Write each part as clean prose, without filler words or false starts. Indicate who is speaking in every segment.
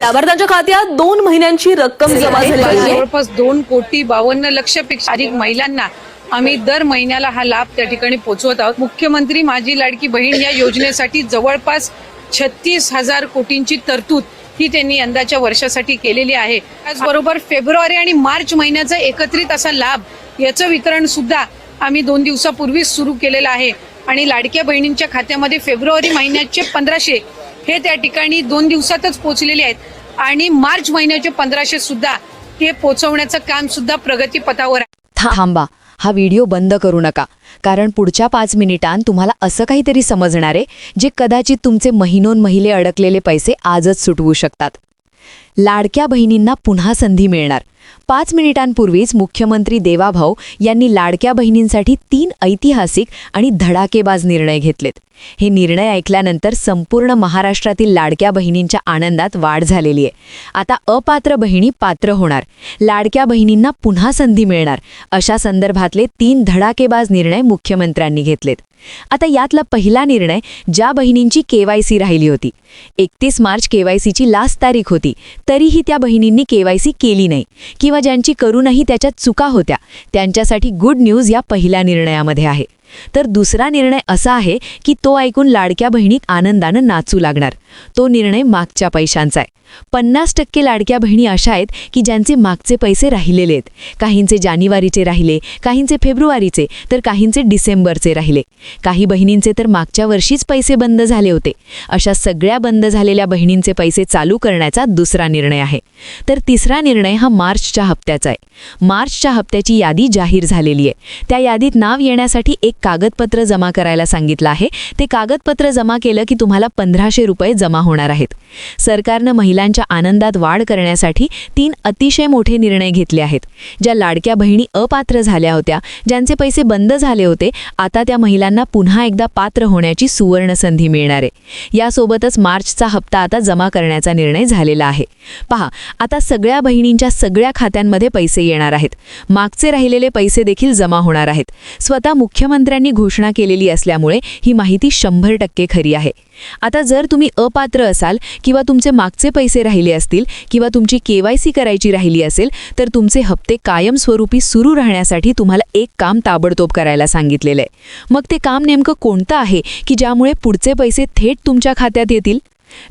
Speaker 1: लाभार्थ्यांच्या खात्यात 2 महिन्यांची रक्कम जमा झाली आहे.
Speaker 2: जवळपास 2,52,00,00,000पेक्षा अधिक महिलांना आम्ही दर महिन्याला हा लाभ त्या ठिकाणी पोहोचवत आहोत. मुख्यमंत्री माझी लाडकी बहीण या योजनेसाठी जवळपास 36,000 कोटींची तरतूद ही त्यांनी यंदाच्या वर्षासाठी केलेली आहे. त्याचबरोबर फेब्रुवारी आणि मार्च महिन्याचा एकत्रित असा लाभ याचं वितरण सुद्धा आम्ही 2 दिवसापूर्वीच सुरू केलेलं आहे आणि लाडक्या बहिणींच्या खात्यामध्ये फेब्रुवारी महिन्याचे 1,500 हे त्या ठिकाणी 2 दिवसातच पोहोचलेले आहेत आणि मार्च महिन्याचे 1,500 सुद्धा हे पोहोचवण्याचं काम सुद्धा प्रगतीपथावर आहे.
Speaker 3: थांबा, हा व्हिडिओ बंद करू नका, कारण पुढच्या 5 मिनिटांत तुम्हाला असं काहीतरी समजणार आहे जे कदाचित तुमचे महिनोन महिले अडकलेले पैसे आजच सुटवू शकतात. लाडक्या बहिणींना पुन्हा संधी मिळणार. 5 मिनिटांपूर्वीच मुख्यमंत्री देवाभाऊ यांनी लाडक्या बहिणींसाठी 3 ऐतिहासिक आणि धडाकेबाज निर्णय घेतलेत. हे निर्णय ऐकल्यानंतर संपूर्ण महाराष्ट्रातील लाडक्या बहिणींच्या आनंदात वाढ झालेली आहे. आता अपात्र बहिणी पात्र होणार, लाडक्या बहिणींना पुन्हा संधी मिळणार, अशा संदर्भातले 3 धडाकेबाज निर्णय मुख्यमंत्र्यांनी घेतलेत. आता यातला पहिला निर्णय, ज्या बहिणींची KYC राहिली होती, 31 मार्च KYCची लास्ट तारीख होती, तरीही त्या बहिणींनी KYC केली नाही किंवा ज्यांची करूनही त्याच्यात चुका होत्या, त्यांच्यासाठी गुड न्यूज या पहिल्या निर्णयामध्ये आहे. तर दुसरा निर्णय असा आहे की तो ऐकून लाडक्या बहिणी आनंदानं नाचू लागणार. तो निर्णय मागच्या पैशांचा आहे. 50% लाडक्या बहिणी अशा आहेत की ज्यांचे मागचे पैसे राहिलेले आहेत. काहींचे जानेवारीचे राहिले, काहींचे फेब्रुवारीचे, तर काहींचे डिसेंबरचे राहिले. काही बहिणींचे तर मागच्या वर्षीच पैसे बंद झाले होते. अशा सगळ्या बंद झालेल्या बहिणींचे पैसे चालू करण्याचा दुसरा निर्णय आहे. तर तिसरा निर्णय हा मार्चच्या हप्त्याचा आहे. मार्चच्या हप्त्याची यादी जाहीर झालेली आहे. त्या यादीत नाव येण्यासाठी एक कागदपत्र जमा करायला सांगितलं आहे. ते कागदपत्र जमा केलं की तुम्हाला 1,500 रुपये जमा होणार आहेत. सरकारनं महिलांच्या आनंदात वाढ करण्यासाठी 3 अतिशय मोठे निर्णय घेतले आहेत. ज्या लाडक्या बहिणी अपात्र झाल्या होत्या, ज्यांचे पैसे बंद झाले होते, आता त्या महिलांना पुन्हा एकदा पात्र होण्याची सुवर्ण संधी मिळणार आहे. यासोबतच मार्चचा हप्ता आता जमा करण्याचा निर्णय झालेला आहे. पहा, आता सगळ्या बहिणींच्या सगळ्या खात्यांमध्ये पैसे येणार आहेत. मागचे राहिलेले पैसे देखील जमा होणार आहेत. स्वतः मुख्यमंत्र्यांनी घोषणा केलेली असल्यामुळे ही माहिती 100% खरी आहे. आता जर तुम्ही अपात्र असाल किंवा तुमचे मागचे पैसे राहिले असतील किंवा तुमची KYC करायची राहिली असेल, तर तुमचे हप्ते कायमस्वरूपी सुरू राहण्यासाठी तुम्हाला एक काम ताबडतोब करायला सांगितलेलं आहे. मग ते काम नेमकं कोणतं आहे की ज्यामुळे पुढचे पैसे थेट तुमच्या खात्यात येतील?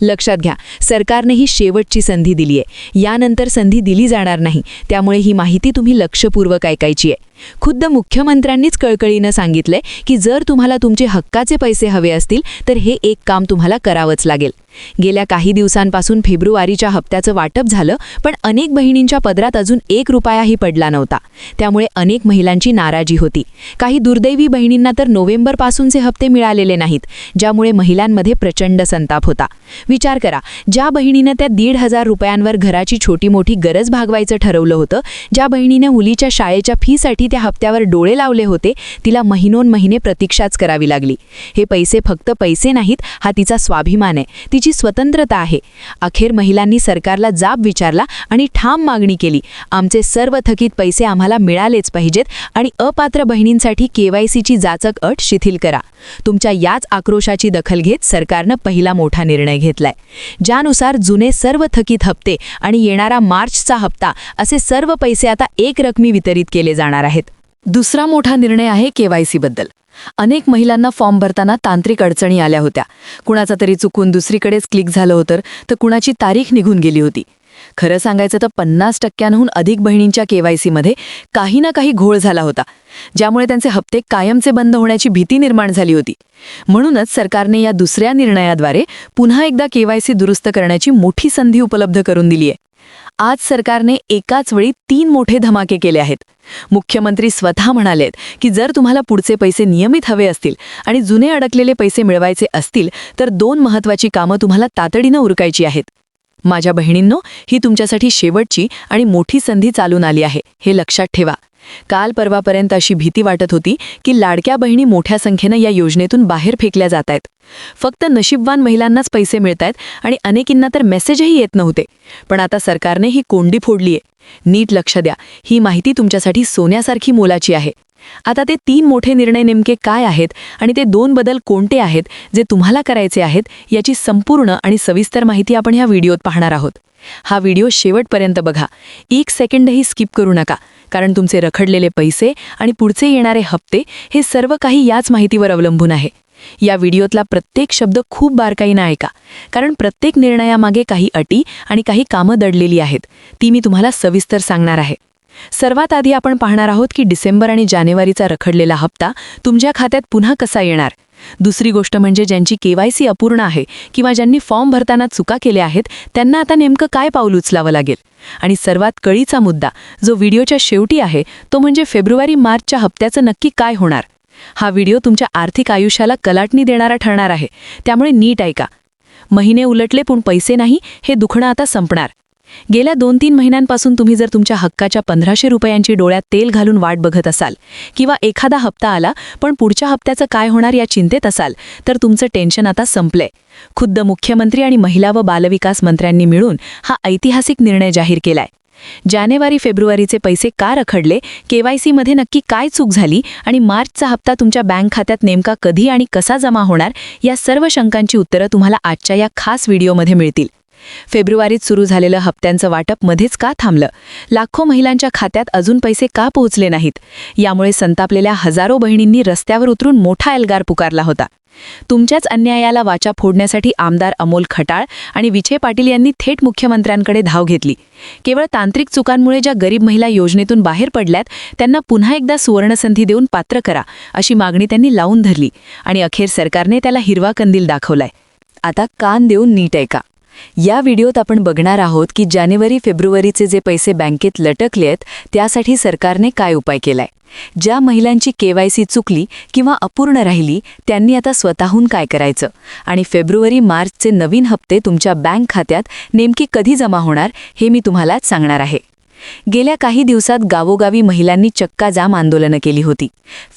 Speaker 3: लक्षात घ्या, सरकारने ही शेवटची संधी दिली आहे. यानंतर संधी दिली जाणार नाही. त्यामुळे ही माहिती तुम्ही लक्षपूर्वक ऐकायची आहे. खुद्द मुख्यमंत्र्यांनीच कळकळीनं सांगितलंय की जर तुम्हाला तुमचे हक्काचे पैसे हवे असतील तर हे एक काम तुम्हाला करावंच लागेल. गेल्या काही दिवसांपासून फेब्रुवारीच्या हप्त्याचं वाटप झालं, पण अनेक बहिणींच्या पदरात अजून 1 रुपयाही पडला नव्हता. त्यामुळे अनेक महिलांची नाराजी होती. काही दुर्दैवी बहिणींना तर नोव्हेंबरपासूनचे हप्ते मिळालेले नाहीत, ज्यामुळे महिलांमध्ये प्रचंड संताप होता. विचार करा, ज्या बहिणीनं त्या 1,500 रुपयांवर घराची छोटी मोठी गरज भागवायचं ठरवलं होतं, ज्या बहिणीने मुलीच्या शाळेच्या फीसाठी त्या हप्त्यावर डोळे लावले होते, तिला महिनोन महिने प्रतीक्षाच करावी लागली. हे पैसे फक्त पैसे नाहीत, हा तिचा स्वाभिमान आहे, तिची स्वतंत्रता आहे. अखेर महिलांनी सरकारला जाब विचारला आणि ठाम मागणी केली, आमचे सर्व थकीत पैसे आम्हाला मिळालेच पाहिजेत आणि अपात्र बहिणींसाठी KYCची जाचक अट शिथिल करा. तुमच्या याच आक्रोशाची दखल घेत सरकारनं पहिला मोठा निर्णय घेतलाय, ज्यानुसार जुने सर्व थकीत हप्ते आणि येणारा मार्चचा हप्ता असे सर्व पैसे आता एक रकमी वितरित केले जाणार आहेत. दुसरा मोठा निर्णय आहे KYC बद्दल. अनेक महिलांना फॉर्म भरताना तांत्रिक अडचणी आल्या होत्या. कुणाचा तरी चुकून दुसरीकडेच क्लिक झालं होतं, तर कुणाची तारीख निघून गेली होती. खरं सांगायचं तर 50%हून अधिक बहिणींच्या KYC मध्ये काही ना काही घोळ झाला होता, ज्यामुळे त्यांचे हप्ते कायमचे बंद होण्याची भीती निर्माण झाली होती. म्हणूनच सरकारने या दुसऱ्या निर्णयाद्वारे पुन्हा एकदा KYC दुरुस्त करण्याची मोठी संधी उपलब्ध करून दिली आहे. आज सरकारने एकाच वेळी 3 मोठे धमाके केले आहेत. मुख्यमंत्री स्वतः म्हणालेत की जर तुम्हाला पुढचे पैसे नियमित हवे असतील आणि जुने अडकलेले पैसे मिळवायचे असतील, तर 2 महत्त्वाची कामं तुम्हाला तातडीनं उरकायची आहेत. माझ्या बहिणींनो, ही तुमच्यासाठी शेवटची आणि मोठी संधी चालून आली आहे, हे लक्षात ठेवा. काल परवापर्यंत अशी भीती वाटत होती की लाडक्या बहिणी मोठ्या संख्येनं या योजनेतून बाहेर फेकल्या जात आहेत. फक्त नशीबवान महिलांनाच पैसे मिळतायत आणि अनेकींना तर मेसेजही येत नव्हते. पण आता सरकारने ही कोंडी फोडली आहे. नीट लक्ष द्या, ही माहिती तुमच्यासाठी सोन्यासारखी मोलाची आहे. आता ते 3 मोठे निर्णय नेमके काय आहेत आणि ते 2 बदल कोणते आहेत जे तुम्हाला करायचे आहेत याची संपूर्ण आणि सविस्तर माहिती आपण ह्या व्हिडिओत पाहणार आहोत. हा व्हिडिओ शेवटपर्यंत बघा. 1 सेकंडही स्किप करू नका, कारण तुमचे रखडलेले पैसे आणि पुढचे येणारे हप्ते हे सर्व काही याच माहितीवर अवलंबून आहे. या व्हिडिओतला प्रत्येक शब्द खूप बारकाईने ऐका, कारण प्रत्येक निर्णयामागे काही अटी आणि काही कामं दडलेली आहेत. ती मी तुम्हाला सविस्तर सांगणार आहे. सर्वात आधी आपण पाहणार आहोत की डिसेंबर आणि जानेवारीचा रखडलेला हप्ता तुमच्या खात्यात पुन्हा कसा येणार. दुसरी गोष्ट म्हणजे ज्यांची केवायसी अपूर्ण आहे किंवा ज्यांनी फॉर्म भरताना चुका केल्या आहेत त्यांना आता नेमकं काय पाऊल उचलावं लागेल. आणि सर्वात कळीचा मुद्दा जो व्हिडिओच्या शेवटी आहे तो म्हणजे फेब्रुवारी-मार्चच्या हप्त्याचं नक्की काय होणार. हा व्हिडिओ तुमच्या आर्थिक आयुष्याला कलाटणी देणारा ठरणार आहे, त्यामुळे नीट ऐका. महिने उलटले पण पैसे नाही हे दुखणं आता संपणार. गेल्या 2-3 महिन्यांपासून तुम्ही जर तुमच्या हक्काच्या 1500 रुपयांची डोळ्यात तेल घालून वाट बघत असाल किंवा एखादा हप्ता आला पण पुढच्या हप्त्याचं काय होणार या चिंतेत असाल तर तुमचं टेन्शन आता संपलंय. खुद्द मुख्यमंत्री आणि महिला व बालविकास मंत्र्यांनी मिळून हा ऐतिहासिक निर्णय जाहीर केलाय. जानेवारी-फेब्रुवारीचे पैसे का रखडले, केवायसीमध्ये नक्की काय चूक झाली आणि मार्चचा हप्ता तुमच्या बँक खात्यात नेमका कधी आणि कसा जमा होणार या सर्व शंकांची उत्तरं तुम्हाला आजच्या या खास व्हिडिओमध्ये मिळतील. फेब्रुवारीत सुरू झालेलं हप्त्यांचं वाटप मध्येच का थांबलं, लाखो महिलांच्या खात्यात अजून पैसे का पोहोचले नाहीत, यामुळे संतापलेल्या हजारो बहिणींनी रस्त्यावर उतरून मोठा एल्गार पुकारला होता. तुमच्याच अन्यायाला वाचा फोडण्यासाठी आमदार अमोल खटाळ आणि विखे पाटील यांनी थेट मुख्यमंत्र्यांकडे धाव घेतली. केवळ तांत्रिक चुकांमुळे ज्या गरीब महिला योजनेतून बाहेर पडल्यात त्यांना पुन्हा एकदा सुवर्णसंधी देऊन पात्र करा अशी मागणी त्यांनी लावून धरली आणि अखेर सरकारने त्याला हिरवा कंदील दाखवलाय. आता कान देऊन नीट ऐका. या व्हिडिओत आपण बघणार आहोत की जानेवारी-फेब्रुवारीचे जे पैसे बँकेत लटकलेत त्यासाठी सरकारने काय उपाय केलाय. ज्या महिलांची केवायसी चुकली किंवा अपूर्ण राहिली त्यांनी आता स्वतःहून काय करायचं आणि फेब्रुवारी-मार्चचे नवीन हप्ते तुमच्या बँक खात्यात नेमके कधी जमा होणार हे मी तुम्हाला सांगणार आहे. गेल्या काही दिवसात गावोगावी महिलांनी चक्काजाम आंदोलनं केली होती.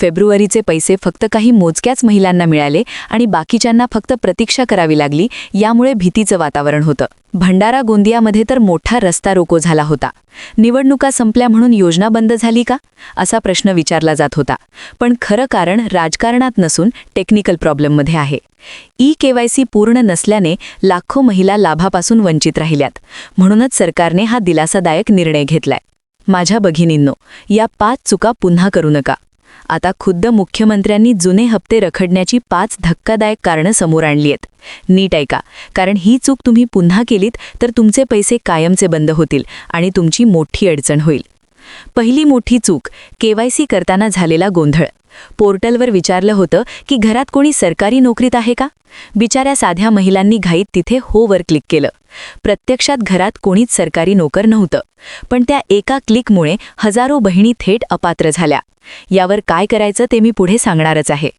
Speaker 3: फेब्रुवारीचे पैसे फक्त काही मोजक्याच महिलांना मिळाले आणि बाकीच्यांना फक्त प्रतीक्षा करावी लागली. यामुळे भीतीचं वातावरण होतं. भंडारा गोंदियामध्ये तर मोठा रस्ता रोको झाला होता. निवडणुका संपल्या म्हणून योजना बंद झाली का असा प्रश्न विचारला जात होता. पण खरं कारण राजकारणात नसून टेक्निकल प्रॉब्लेममध्ये आहे. केवायसी पूर्ण नसल्याने लाखो महिला लाभापासून वंचित राहिल्यात. म्हणूनच सरकारने हा दिलासादायक निर्णय घेतलाय. माझ्या भगिनींनो, या 5 चुका पुन्हा करू नका. आता खुद्द मुख्यमंत्र्यांनी जुने हप्ते रखडण्याची 5 धक्कादायक कारणं समोर आणली आहेत. नीट ऐका, कारण ही चूक तुम्ही पुन्हा केलीत तर तुमचे पैसे कायमचे बंद होतील आणि तुमची मोठी अडचण होईल. पहिली मोठी चूक, केवायसी करताना झालेला गोंधळ. पोर्टलवर विचारलं होतं की घरात कोणी सरकारी नोकरीत आहे का. बिचाऱ्या साध्या महिलांनी घाईत तिथे होवर क्लिक केलं. प्रत्यक्षात घरात कोणीच सरकारी नोकर नव्हतं, पण त्या एका क्लिकमुळे हजारो बहिणी थेट अपात्र झाल्या. यावर काय करायचं ते मी पुढे सांगणारच आहे.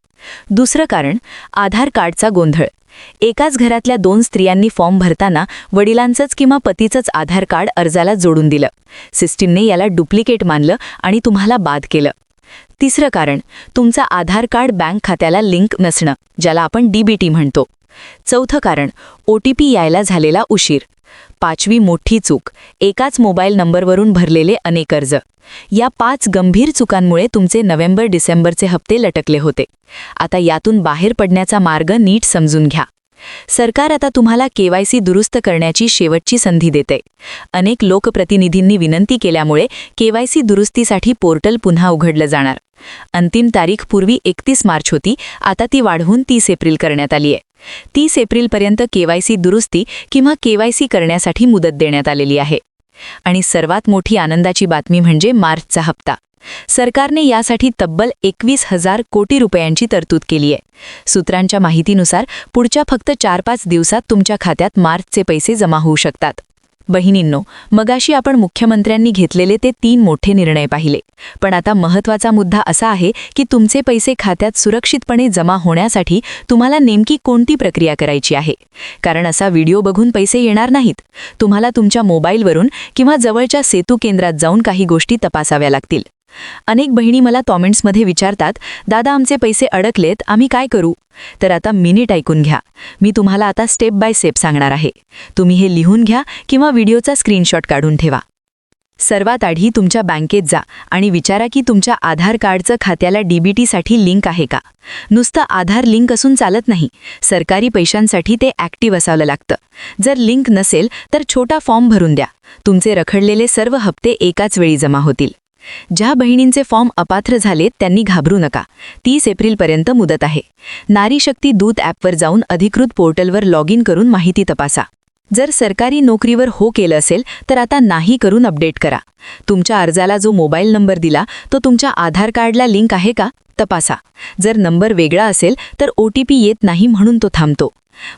Speaker 3: दुसरं कारण, आधार कार्डचा गोंधळ. एकाच घरातल्या 2 स्त्रियांनी फॉर्म भरताना वडिलांचंच किंवा पतीचंच आधार कार्ड अर्जाला जोडून दिलं. सिस्टीमने याला डुप्लिकेट मानलं आणि तुम्हाला बाद केलं. तिसरं कारण, तुमचा आधार कार्ड बँक खात्याला लिंक नसणं, ज्याला आपण डीबीटी म्हणतो. चौथं कारण, OTP यायला झालेला उशीर. 5वी मोठी चूक, एकाच मोबाईल नंबरवरून भरलेले अनेक अर्ज. या 5 गंभीर चुकांमुळे तुमचे नोव्हेंबर-डिसेंबरचे हप्ते लटकले होते. आता यातून बाहेर पडण्याचा मार्ग नीट समजून घ्या. सरकार आता तुम्हाला केवायसी दुरुस्त करण्याची शेवटची संधी देते. अनेक लोकप्रतिनिधींनी विनंती केल्यामुळे केवायसी दुरुस्तीसाठी पोर्टल पुन्हा उघडलं जाणार. अंतिम तारीख पूर्वी 31 मार्च होती, आता ती वाढवून 30 एप्रिल करण्यात आली आहे. 30 एप्रिलपर्यंत केवायसी दुरुस्ती किंवा केवायसी करण्यासाठी मुदत देण्यात आलेली आहे. आणि सर्वात मोठी आनंदाची बातमी म्हणजे मार्चचा हप्ता. सरकारने यासाठी तब्बल 21,000 कोटी रुपयांची तरतूद केली आहे. सूत्रांच्या माहितीनुसार पुढच्या फक्त 4-5 दिवसात तुमच्या खात्यात मार्चचे पैसे जमा होऊ शकतात. बहिणींनो, मगाशी आपण मुख्यमंत्र्यांनी घेतलेले ते 3 मोठे निर्णय पाहिले, पण आता महत्त्वाचा मुद्दा असा आहे की तुमचे पैसे खात्यात सुरक्षितपणे जमा होण्यासाठी तुम्हाला नेमकी कोणती प्रक्रिया करायची आहे. कारण असा व्हिडिओ बघून पैसे येणार नाहीत. तुम्हाला तुमच्या मोबाईलवरून किंवा जवळच्या सेतू केंद्रात जाऊन काही गोष्टी तपासाव्या लागतील. अनेक बहिणी मला कॉमेंट्समध्ये विचारतात, दादा आमचे पैसे अडकलेत, आम्ही काय करू. तर आता मिनिट ऐकून घ्या. मी तुम्हाला आता स्टेप बाय स्टेप सांगणार आहे. तुम्ही हे लिहून घ्या किंवा व्हिडिओचा स्क्रीनशॉट काढून ठेवा. सर्वात आधी तुमच्या बँकेत जा आणि विचारा की तुमच्या आधार कार्डचं खात्याला DBTसाठी लिंक आहे का. नुसतं आधार लिंक असून चालत नाही, सरकारी पैशांसाठी ते ॲक्टिव्ह असावं लागतं. जर लिंक नसेल तर छोटा फॉर्म भरून द्या. तुमचे रखडलेले सर्व हप्ते एकाच वेळी जमा होतील. ज्या बहिणींचे फॉर्म अपात्र झालेत त्यांनी घाबरू नका. 30 एप्रिलपर्यंत मुदत आहे. नारी शक्ती दूत ॲपवर जाऊन अधिकृत पोर्टलवर लॉग इन करून माहिती तपासा. जर सरकारी नोकरीवर हो केलं असेल तर आता नाही करून अपडेट करा. तुमच्या अर्जाला जो मोबाईल नंबर दिला तो तुमच्या आधार कार्डला लिंक आहे का तपासा. जर नंबर वेगळा असेल तर OTP येत नाही म्हणून तो थांबतो.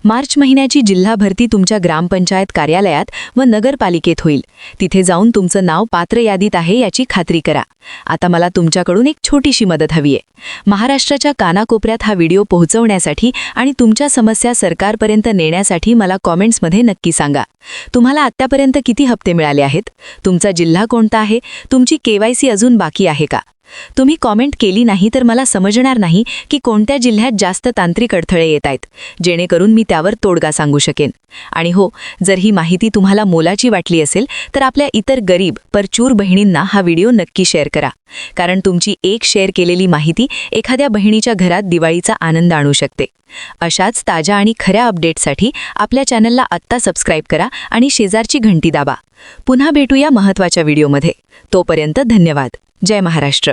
Speaker 3: मार्च महिन्याची जिल्हा भरती तुमच्या ग्रामपंचायत कार्यालयात व नगरपालिकेत होईल. तिथे जाऊन तुमचं नाव पात्र यादीत आहे याची खात्री करा. आता मला तुमच्याकडून एक छोटीशी मदत हवी आहे. महाराष्ट्राच्या कानाकोपऱ्यात हा व्हिडिओ पोहोचवण्यासाठी आणि तुमच्या समस्या सरकारपर्यंत नेण्यासाठी मला कॉमेंट्समध्ये नक्की सांगा. तुम्हाला आत्तापर्यंत किती हप्ते मिळाले आहेत, तुमचा जिल्हा कोणता आहे, तुमची KYC अजून बाकी आहे का. तुम्ही कॉमेंट केली नाही तर मला समजणार नाही की कोणत्या जिल्ह्यात जास्त तांत्रिक अडथळे येत आहेत, जेणेकरून मी त्यावर तोडगा सांगू शकेन. आणि हो, जर ही माहिती तुम्हाला मोलाची वाटली असेल तर आपल्या इतर गरीब परचूर बहिणींना हा व्हिडिओ नक्की शेअर करा. कारण तुमची एक शेअर केलेली माहिती एखाद्या बहिणीच्या घरात दिवाळीचा आनंद आणू शकते. अशाच ताज्या आणि खऱ्या अपडेटसाठी आपल्या चॅनलला आत्ता सबस्क्राईब करा आणि शेजारची घंटी दाबा. पुन्हा भेटूया महत्त्वाच्या व्हिडिओमध्ये. तोपर्यंत धन्यवाद. जय महाराष्ट्र.